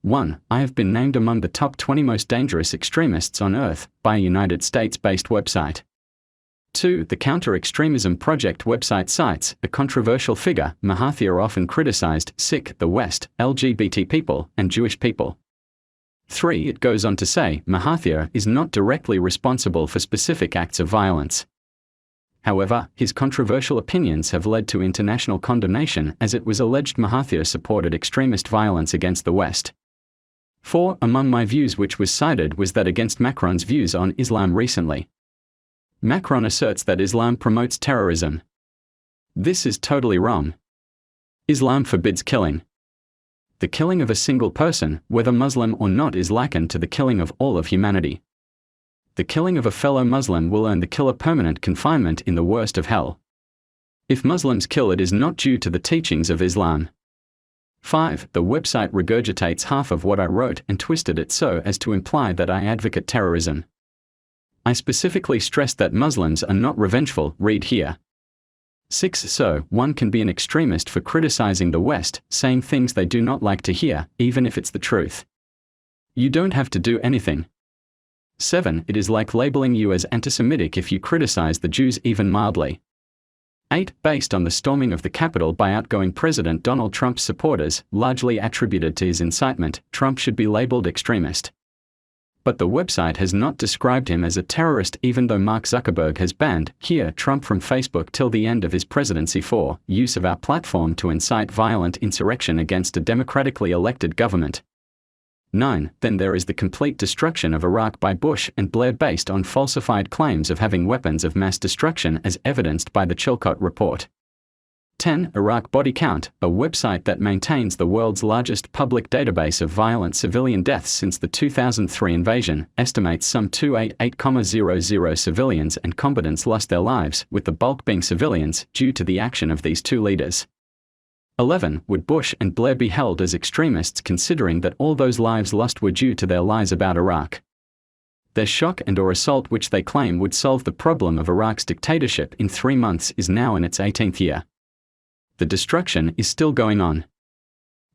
1. I have been named among the top 20 most dangerous extremists on Earth by a United States-based website. 2. The Counter-Extremism Project website cites a controversial figure, Mahathir often criticized Sikh, the West, LGBT people, and Jewish people. 3. It goes on to say Mahathir is not directly responsible for specific acts of violence. However, his controversial opinions have led to international condemnation as it was alleged Mahathir supported extremist violence against the West. 4. Among my views which was cited was that against Macron's views on Islam recently. Macron asserts that Islam promotes terrorism. This is totally wrong. Islam forbids killing. The killing of a single person, whether Muslim or not, is likened to the killing of all of humanity. The killing of a fellow Muslim will earn the killer permanent confinement in the worst of hell. If Muslims kill, it is not due to the teachings of Islam. 5. The website regurgitates half of what I wrote and twisted it so as to imply that I advocate terrorism. I specifically stressed that Muslims are not revengeful, read here. 6. So, one can be an extremist for criticizing the West, saying things they do not like to hear, even if it's the truth. You don't have to do anything. 7. It is like labeling you as anti-Semitic if you criticize the Jews even mildly. 8. Based on the storming of the Capitol by outgoing President Donald Trump's supporters, largely attributed to his incitement, Trump should be labeled extremist. But the website has not described him as a terrorist, even though Mark Zuckerberg has banned Trump from Facebook till the end of his presidency for use of our platform to incite violent insurrection against a democratically elected government. 9. Then there is the complete destruction of Iraq by Bush and Blair based on falsified claims of having weapons of mass destruction as evidenced by the Chilcot report. 10. Iraq Body Count, a website that maintains the world's largest public database of violent civilian deaths since the 2003 invasion, estimates some 288,000 civilians and combatants lost their lives, with the bulk being civilians, due to the action of these two leaders. 11. Would Bush and Blair be held as extremists considering that all those lives lost were due to their lies about Iraq? Their shock and/or assault, which they claim would solve the problem of Iraq's dictatorship in 3 months, is now in its 18th year. The destruction is still going on.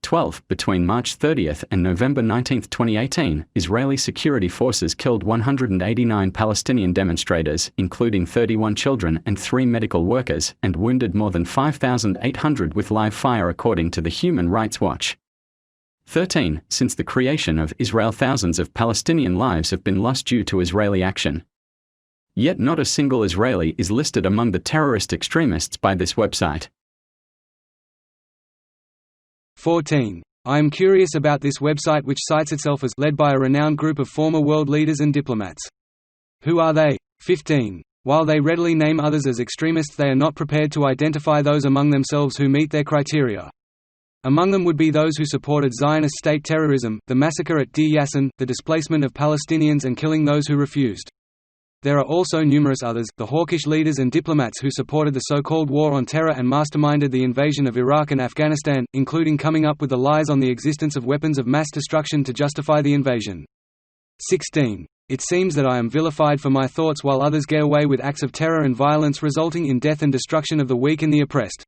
12. Between March 30th and November 19, 2018, Israeli security forces killed 189 Palestinian demonstrators, including 31 children and 3 medical workers, and wounded more than 5,800 with live fire, according to the Human Rights Watch. 13. Since the creation of Israel, thousands of Palestinian lives have been lost due to Israeli action. Yet not a single Israeli is listed among the terrorist extremists by this website. 14. I am curious about this website, which cites itself as led by a renowned group of former world leaders and diplomats. Who are they? 15. While they readily name others as extremists, they are not prepared to identify those among themselves who meet their criteria. Among them would be those who supported Zionist state terrorism, the massacre at Deir Yassin, the displacement of Palestinians and killing those who refused. There are also numerous others, the hawkish leaders and diplomats who supported the so-called war on terror and masterminded the invasion of Iraq and Afghanistan, including coming up with the lies on the existence of weapons of mass destruction to justify the invasion. 16. It seems that I am vilified for my thoughts while others get away with acts of terror and violence resulting in death and destruction of the weak and the oppressed.